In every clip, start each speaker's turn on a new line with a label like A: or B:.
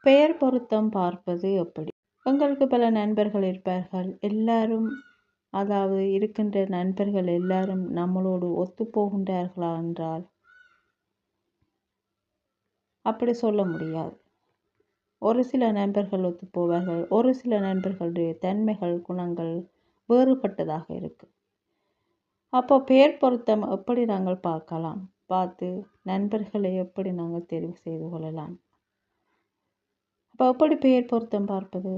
A: பெயர் பொருத்தம் பார்ப்பது எப்படி? உங்களுக்கு பல நண்பர்கள் இருப்பார்கள். எல்லாரும் அதாவது இருக்கின்ற நண்பர்கள் எல்லாரும் நம்மளோடு ஒத்துப்போகின்றார்களா என்றால் அப்படி சொல்ல முடியாது. ஒரு சில நண்பர்கள் ஒத்துப்போவார்கள். ஒரு சில நண்பர்களுடைய தன்மைகள், குணங்கள் வேறுபட்டதாக இருக்கு. அப்போ பெயர் பொருத்தம் எப்படி நாங்கள் பார்க்கலாம்? பார்த்து நண்பர்களை எப்படி நாங்கள் தெரிவு செய்து கொள்ளலாம்? அப்போ எப்படி பெயர் பொருத்தம் பார்ப்பது?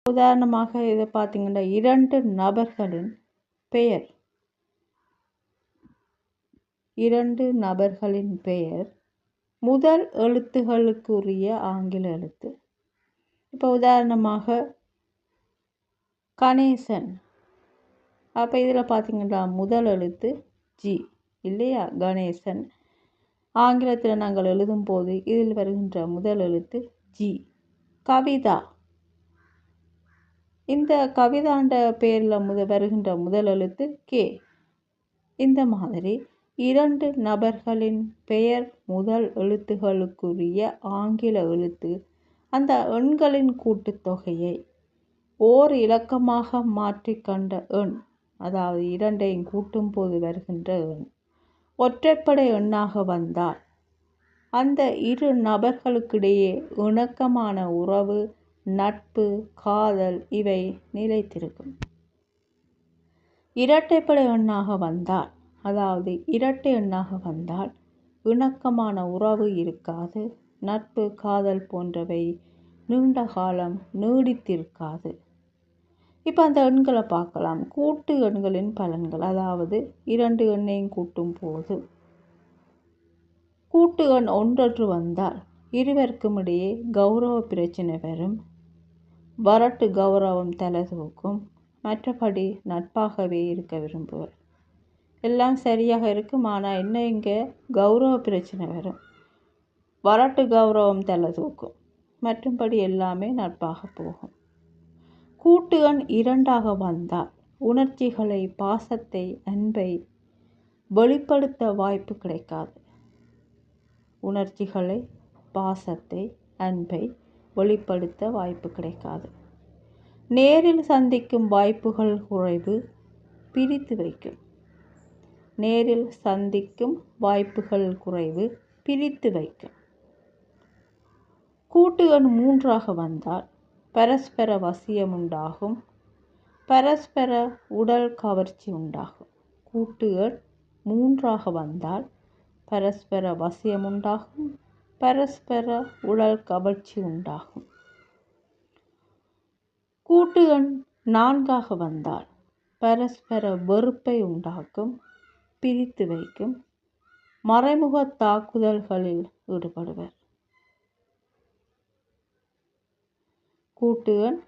A: உதாரணமாக இதை பார்த்தீங்கன்னா, 2 நபர்களின் பெயர் 2 நபர்களின் பெயர் முதல் எழுத்துகளுக்குரிய ஆங்கில எழுத்து. இப்போ உதாரணமாக கணேசன். அப்போ இதில் பார்த்தீங்கன்னா முதல் எழுத்து ஜி இல்லையா? கணேசன். ஆங்கிலத்தில் நாங்கள் எழுதும் போது இதில் வருகின்ற முதல் எழுத்து ஜி. கவிதா. இந்த கவிதாண்ட பெயரில் வருகின்ற முதல் எழுத்து கே. இந்த மாதிரி 2 நபர்களின் பெயர் முதல் எழுத்துகளுக்குரிய ஆங்கில எழுத்து அந்த எண்களின் கூட்டுத்தொகையை ஓர் இலக்கமாக மாற்றிக்கொண்ட எண், அதாவது 2ஐயும் கூட்டும் போது வருகின்ற எண் ஒற்றைப்படை எண்ணாக வந்தால் அந்த 2 நபர்களுக்கிடையே இணக்கமான உறவு, நட்பு, காதல் இவை நிலைத்திருக்கும். இரட்டைப்படை எண்ணாக வந்தால், அதாவது இரட்டை எண்ணாக வந்தால் இணக்கமான உறவு இருக்காது, நட்பு, காதல் போன்றவை நீண்ட காலம் நீடித்திருக்காது. இப்போ அந்த எண்களை பார்க்கலாம். கூட்டு எண்களின் பலன்கள், அதாவது 2 எண்ணையும் கூட்டும் போது கூட்டு எண் ஒன்றொன்று வந்தால் இருவருக்கும் இடையே கௌரவ பிரச்சனை வரும். வரட்டு கௌரவம் தலை தூக்கும். மற்றபடி நட்பாகவே இருக்க விரும்புவர். எல்லாம் சரியாக இருக்கும். ஆனால் என்ன, இங்கே கௌரவ பிரச்சனை வரும். வரட்டு கௌரவம் தலை தூக்கும். மற்றபடி எல்லாமே நட்பாக போகும். கூட்டு எண் 2ஆக வந்தால் உணர்ச்சிகளை, பாசத்தை, அன்பை வெளிப்படுத்த வாய்ப்பு கிடைக்காது. உணர்ச்சிகளை, பாசத்தை, அன்பை வெளிப்படுத்த வாய்ப்பு கிடைக்காது. நேரில் சந்திக்கும் வாய்ப்புகள் குறைவு, பிரித்து வைக்கும். நேரில் சந்திக்கும் வாய்ப்புகள் குறைவு, பிரித்து வைக்கும். கூட்டு எண் 3ஆக வந்தால் பரஸ்பர வசியம் உண்டாகும், பரஸ்பர உடல் கவர்ச்சி உண்டாகும். கூட்டு எண் 3ஆக வந்தால் பரஸ்பர வசியம் உண்டாகும், பரஸ்பர உடல் கவர்ச்சி உண்டாகும். கூட்டு எண் 4ஆக வந்தால் பரஸ்பர வெறுப்பை உண்டாக்கும், பிரித்து வைக்கும், மறைமுக தாக்குதல்களில் ஈடுபடுவர். கூட்டு எண்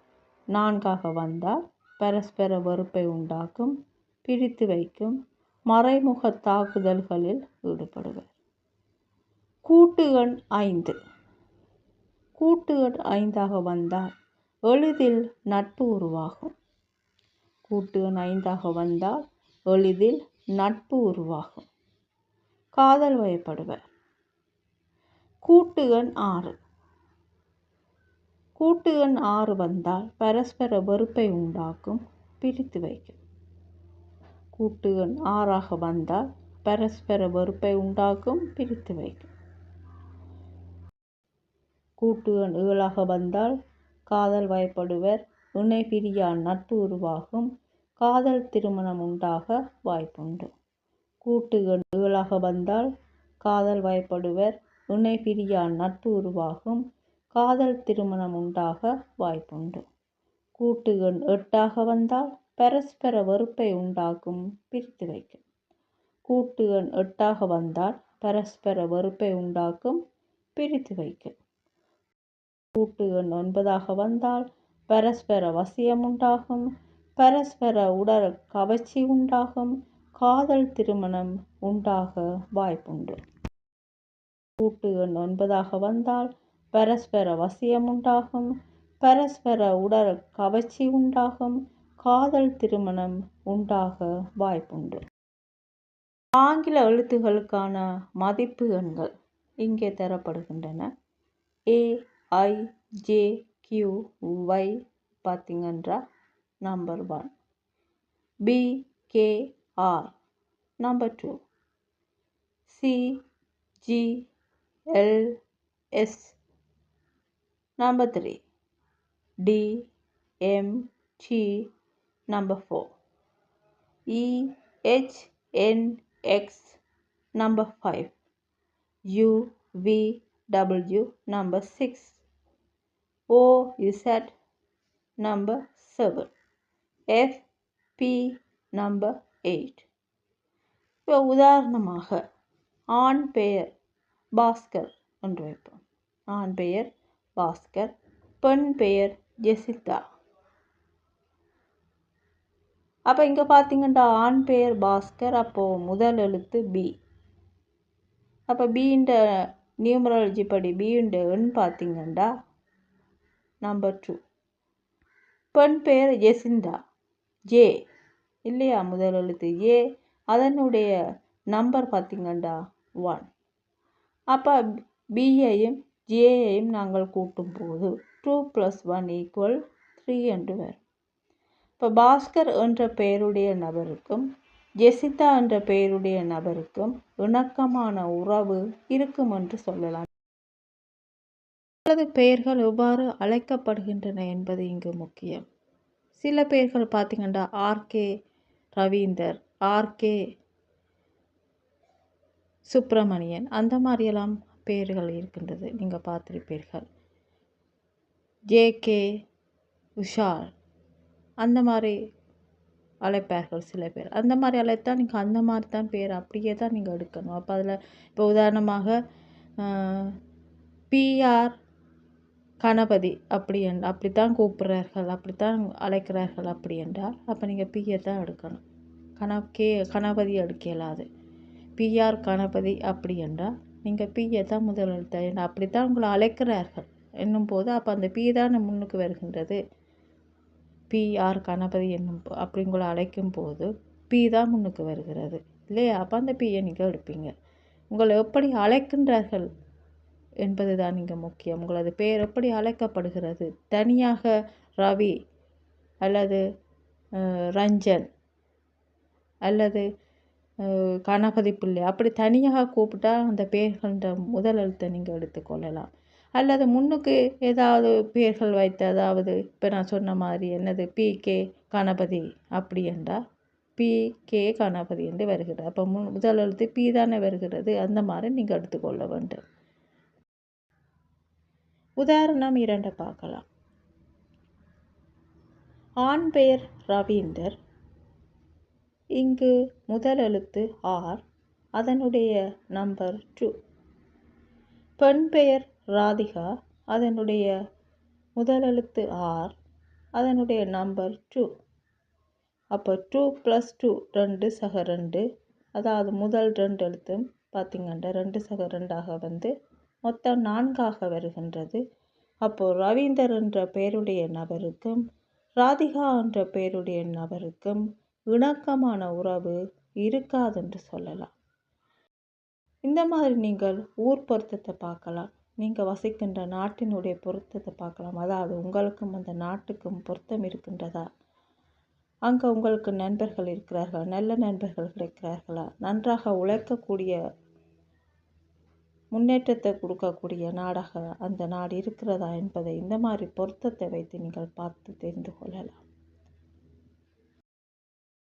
A: 4ஆக வந்தால் பரஸ்பர வெறுப்பை உண்டாக்கும், பிரித்து வைக்கும், மறைமுக தாக்குதல்களில் ஈடுபடுவர். கூட்டு எண் 5. கூட்டு எண் 5ஆக வந்தால் எளிதில் நட்பு உருவாகும். கூட்டு எண் 5ஆக வந்தால் எளிதில் நட்பு உருவாகும். காதல் வயப்படுவர். கூட்டு எண் 6. கூட்டு எண் 6 வந்தால் பரஸ்பர வெறுப்பை உண்டாக்கும், பிரித்து வைக்கும். கூட்டு எண் 6ஆக வந்தால் பரஸ்பர வெறுப்பை உண்டாக்கும், பிரித்து வைக்கும். கூட்டு எண் 7ஆக வந்தால் காதல் வயப்படுவர், இணை பிரியா நட்பு உருவாகும், காதல் திருமணம் உண்டாக வாய்ப்புண்டு. கூட்டு எண் 7ஆக வந்தால் காதல் வயப்படுவர், இணை பிரியா நட்பு உருவாகும், காதல் திருமணம் உண்டாக வாய்ப்புண்டு. கூட்டு எண் 8ஆக வந்தால் பரஸ்பர வெறுப்பை உண்டாக்கும், பிரித்து வைக்கும். கூட்டு எண் 8ஆக வந்தால் பரஸ்பர வெறுப்பை உண்டாக்கும், பிரித்து வைக்கும். கூட்டு எண் 9ஆக வந்தால் பரஸ்பர வசியம் உண்டாகும், பரஸ்பர உடல் கவர்ச்சி உண்டாகும், காதல் திருமணம் உண்டாக வாய்ப்புண்டு. கூட்டு எண் 9ஆக வந்தால் பரஸ்பர வசியம் உண்டாகும், பரஸ்பர உடல் கவர்ச்சி உண்டாகும், காதல் திருமணம் உண்டாக வாய்ப்புண்டு. ஆங்கில எழுத்துக்களுக்கான மதிப்பு எண்கள் இங்கே தரப்படுகின்றன. AIJQY பார்த்தீங்கன்னா number 1, BKR number 2, CGLS number 3, DMT number 4, EHNX number 5, UVW number 6, OZ number 7, FP number 8. இப்போ உதாரணமாக ஆண் பெயர் பாஸ்கர் என்று வைப்போம். ஆண் பெயர் பாஸ்கர், பெண் பெயர் ஜெசிதா. அப்போ இங்கே பார்த்தீங்கன்னா ஆண் பெயர் பாஸ்கர், அப்போது முதல் எழுத்து பி. அப்போ பீண்ட நியூமராலஜி படி பீண்ட எண் பார்த்தீங்கன்னா நம்பர் 2. பெண் பெயர் ஜெசிந்தா, ஜே இல்லையா, முதல் எழுத்து ஏ, அதனுடைய நம்பர் பார்த்தீங்கன்னா 1. அப்போ பியையும் ஜேயையும் நாங்கள் கூட்டும்போது 2 + 1 = 3 என்று வரும். இப்போ பாஸ்கர் என்ற பெயருடைய நபருக்கும் ஜெசிதா என்ற பெயருடைய நபருக்கும் இணக்கமான உறவு இருக்கும் என்று சொல்லலாம். சில பெயர்கள் எவ்வாறு அழைக்கப்படுகின்றன என்பது இங்கு முக்கியம். சில பெயர்கள் பார்த்தீங்கன்னா ஆர்கே ரவீந்தர், ஆர்கே சுப்பிரமணியன், அந்த மாதிரியெல்லாம் பெயர்கள் இருக்கின்றது, நீங்கள் பார்த்துருப்பீர்கள். ஜேகே விஷால், அந்த மாதிரி அழைப்பார்கள் சில பேர். அந்த மாதிரி அழைத்தா நீங்கள் அந்த மாதிரி தான் பேர் அப்படியே தான் நீங்கள் எடுக்கணும். அப்போ அதில் இப்போ உதாரணமாக பிஆர் கணபதி அப்படித்தான் கூப்பிட்றார்கள், அப்படித்தான் அழைக்கிறார்கள் அப்படி என்றால் அப்போ நீங்கள் பிஏ தான் எடுக்கணும். கணபதி எடுக்க இயலாது. பிஆர் கணபதி அப்படி என்றால் நீங்கள் பிஏ தான் முதல் எழுத்து. அப்படித்தான் உங்களை அழைக்கிறார்கள் என்னும் போது அப்போ அந்த பி தான் முன்னுக்கு வருகின்றது. பிஆர் கணபதி என்னும் அப்படி உங்களை அழைக்கும் போது பி தான் முன்னுக்கு வருகிறது இல்லையா? அப்போ அந்த பியை நீங்கள் எடுப்பீங்க. உங்களை எப்படி அழைக்கின்றார்கள் என்பது தான் இங்கே முக்கியம். உங்களது பெயர் எப்படி அழைக்கப்படுகிறது, தனியாக ரவி அல்லது ரஞ்சன் அல்லது கணபதி பிள்ளை அப்படி தனியாக கூப்பிட்டா அந்த பெயர்கள்ன்ற முதல் எழுத்தை நீங்கள் எடுத்துக்கொள்ளலாம். அல்லது முன்னுக்கு ஏதாவது பெயர்கள் வைத்து, அதாவது இப்போ நான் சொன்ன மாதிரி என்னது பிகே கணபதி அப்படி என்றால் பிகே கணபதி என்று வருகிறது. அப்போ முதல் எழுத்து பி தானே வருகிறது, அந்த மாதிரி நீங்கள் எடுத்துக்கொள்ள வேண்டும். உதாரணம் 2 பார்க்கலாம். ஆண் பெயர் ரவீந்தர், இங்கு முதல் எழுத்து ஆர், அதனுடைய நம்பர் 2. பெண் பெயர் ராதிகா, அதனுடைய முதல் எழுத்து ஆர், அதனுடைய நம்பர் 2. அப்போ 2 + 2 2 சக 2, அதாவது முதல் 2 எழுத்தும் பார்த்திங்கன்னா 2 சக 2ஆக வந்து மொத்தம் 4ஆக வருகின்றது. அப்போது ரவீந்தர் என்ற பெயருடைய நபருக்கும் ராதிகா என்ற பெயருடைய நபருக்கும் இணக்கமான உறவு இருக்காதென்று சொல்லலாம். இந்த மாதிரி நீங்கள் ஊர் பொருத்தத்தை பார்க்கலாம், நீங்கள் வசிக்கின்ற நாட்டினுடைய பொருத்தத்தை பார்க்கலாம். அதாவது உங்களுக்கும் அந்த நாட்டுக்கும் பொருத்தம் இருக்கின்றதா, அங்கே உங்களுக்கு நண்பர்கள் இருக்கிறார்களா, நல்ல நண்பர்கள் கிடைக்கிறார்களா, நன்றாக உழைக்கக்கூடிய முன்னேற்றத்தை கொடுக்கக்கூடிய நாடாக அந்த நாடு இருக்கிறதா என்பதை இந்த மாதிரி பொருத்தத்தை வைத்து நீங்கள் பார்த்து தெரிந்து கொள்ளலாம்.